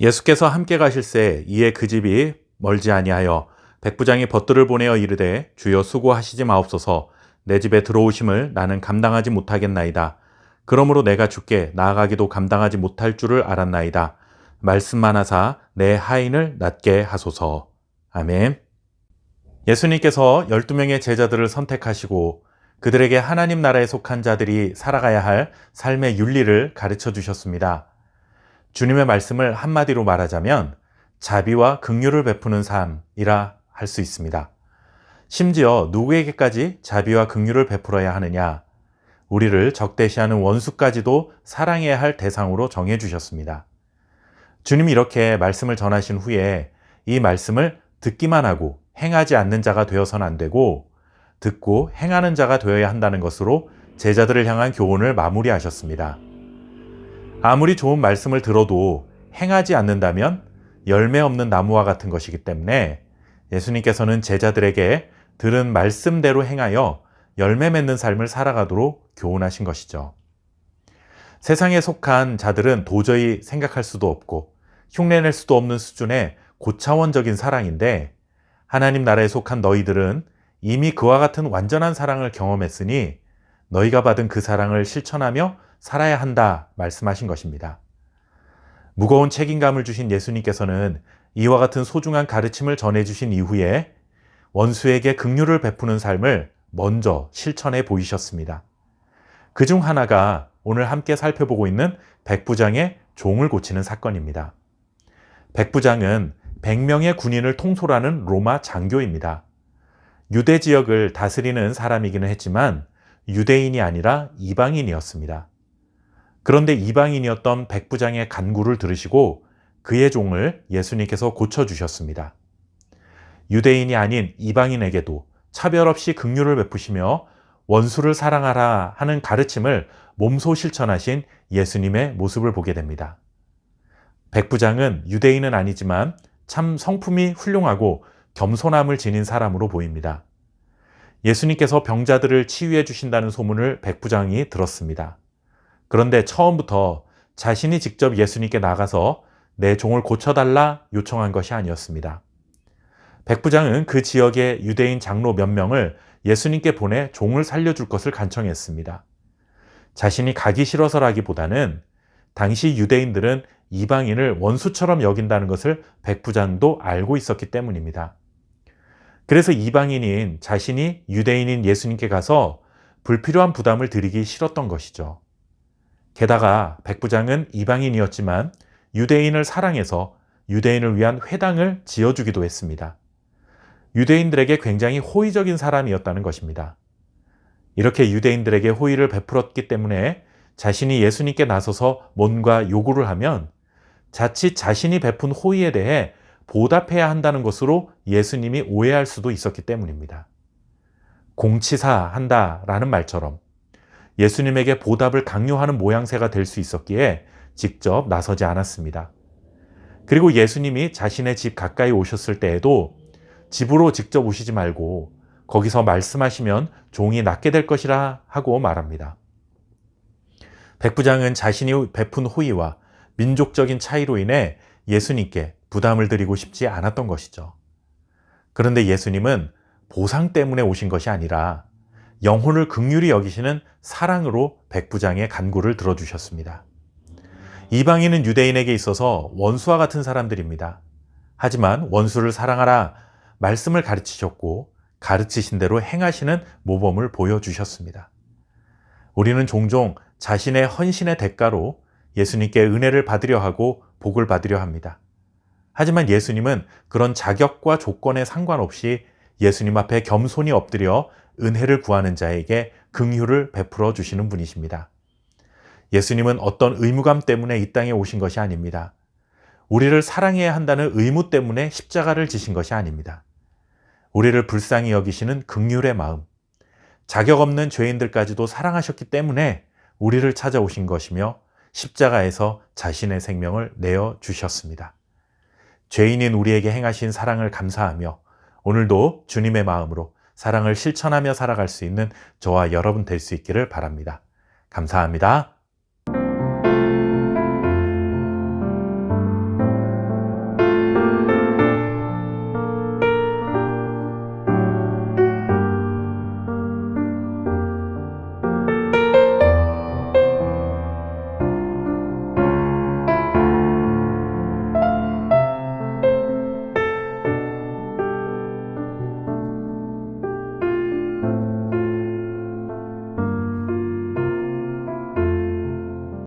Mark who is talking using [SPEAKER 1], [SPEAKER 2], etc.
[SPEAKER 1] 예수께서 함께 가실새 이에 그 집이 멀지 아니하여 백부장이 벗들을 보내어 이르되 주여 수고하시지 마옵소서 내 집에 들어오심을 나는 감당하지 못하겠나이다. 그러므로 내가 주께 나아가기도 감당하지 못할 줄을 알았나이다. 말씀만 하사 내 하인을 낫게 하소서. 아멘. 예수님께서 12명의 제자들을 선택하시고 그들에게 하나님 나라에 속한 자들이 살아가야 할 삶의 윤리를 가르쳐 주셨습니다. 주님의 말씀을 한마디로 말하자면 자비와 긍휼을 베푸는 삶이라 할 수 있습니다. 심지어 누구에게까지 자비와 긍휼을 베풀어야 하느냐? 우리를 적대시하는 원수까지도 사랑해야 할 대상으로 정해 주셨습니다. 주님이 이렇게 말씀을 전하신 후에 이 말씀을 듣기만 하고 행하지 않는 자가 되어서는 안 되고 듣고 행하는 자가 되어야 한다는 것으로 제자들을 향한 교훈을 마무리하셨습니다. 아무리 좋은 말씀을 들어도 행하지 않는다면 열매 없는 나무와 같은 것이기 때문에 예수님께서는 제자들에게 들은 말씀대로 행하여 열매 맺는 삶을 살아가도록 교훈하신 것이죠. 세상에 속한 자들은 도저히 생각할 수도 없고 흉내낼 수도 없는 수준의 고차원적인 사랑인데 하나님 나라에 속한 너희들은 이미 그와 같은 완전한 사랑을 경험했으니 너희가 받은 그 사랑을 실천하며 살아야 한다 말씀하신 것입니다. 무거운 책임감을 주신 예수님께서는 이와 같은 소중한 가르침을 전해주신 이후에 원수에게 긍휼을 베푸는 삶을 먼저 실천해 보이셨습니다. 그중 하나가 오늘 함께 살펴보고 있는 백부장의 종을 고치는 사건입니다. 백부장은 100명의 군인을 통솔하는 로마 장교입니다. 유대 지역을 다스리는 사람이기는 했지만 유대인이 아니라 이방인이었습니다. 그런데 이방인이었던 백부장의 간구를 들으시고 그의 종을 예수님께서 고쳐주셨습니다. 유대인이 아닌 이방인에게도 차별 없이 긍휼을 베푸시며 원수를 사랑하라 하는 가르침을 몸소 실천하신 예수님의 모습을 보게 됩니다. 백부장은 유대인은 아니지만 참 성품이 훌륭하고 겸손함을 지닌 사람으로 보입니다. 예수님께서 병자들을 치유해 주신다는 소문을 백부장이 들었습니다. 그런데 처음부터 자신이 직접 예수님께 나가서 내 종을 고쳐달라 요청한 것이 아니었습니다. 백부장은 그 지역의 유대인 장로 몇 명을 예수님께 보내 종을 살려줄 것을 간청했습니다. 자신이 가기 싫어서라기보다는 당시 유대인들은 이방인을 원수처럼 여긴다는 것을 백부장도 알고 있었기 때문입니다. 그래서 이방인인 자신이 유대인인 예수님께 가서 불필요한 부담을 드리기 싫었던 것이죠. 게다가 백부장은 이방인이었지만 유대인을 사랑해서 유대인을 위한 회당을 지어주기도 했습니다. 유대인들에게 굉장히 호의적인 사람이었다는 것입니다. 이렇게 유대인들에게 호의를 베풀었기 때문에 자신이 예수님께 나서서 뭔가 요구를 하면 자칫 자신이 베푼 호의에 대해 보답해야 한다는 것으로 예수님이 오해할 수도 있었기 때문입니다. 공치사한다라는 말처럼 예수님에게 보답을 강요하는 모양새가 될 수 있었기에 직접 나서지 않았습니다. 그리고 예수님이 자신의 집 가까이 오셨을 때에도 집으로 직접 오시지 말고 거기서 말씀하시면 종이 낫게 될 것이라 하고 말합니다. 백부장은 자신이 베푼 호의와 민족적인 차이로 인해 예수님께 부담을 드리고 싶지 않았던 것이죠. 그런데 예수님은 보상 때문에 오신 것이 아니라 영혼을 긍휼히 여기시는 사랑으로 백부장의 간구를 들어주셨습니다. 이방인은 유대인에게 있어서 원수와 같은 사람들입니다. 하지만 원수를 사랑하라 말씀을 가르치셨고 가르치신 대로 행하시는 모범을 보여주셨습니다. 우리는 종종 자신의 헌신의 대가로 예수님께 은혜를 받으려 하고 복을 받으려 합니다. 하지만 예수님은 그런 자격과 조건에 상관없이 예수님 앞에 겸손히 엎드려 은혜를 구하는 자에게 긍휼을 베풀어 주시는 분이십니다. 예수님은 어떤 의무감 때문에 이 땅에 오신 것이 아닙니다. 우리를 사랑해야 한다는 의무 때문에 십자가를 지신 것이 아닙니다. 우리를 불쌍히 여기시는 긍휼의 마음, 자격 없는 죄인들까지도 사랑하셨기 때문에 우리를 찾아오신 것이며 십자가에서 자신의 생명을 내어 주셨습니다. 죄인인 우리에게 행하신 사랑을 감사하며 오늘도 주님의 마음으로 사랑을 실천하며 살아갈 수 있는 저와 여러분 될 수 있기를 바랍니다. 감사합니다.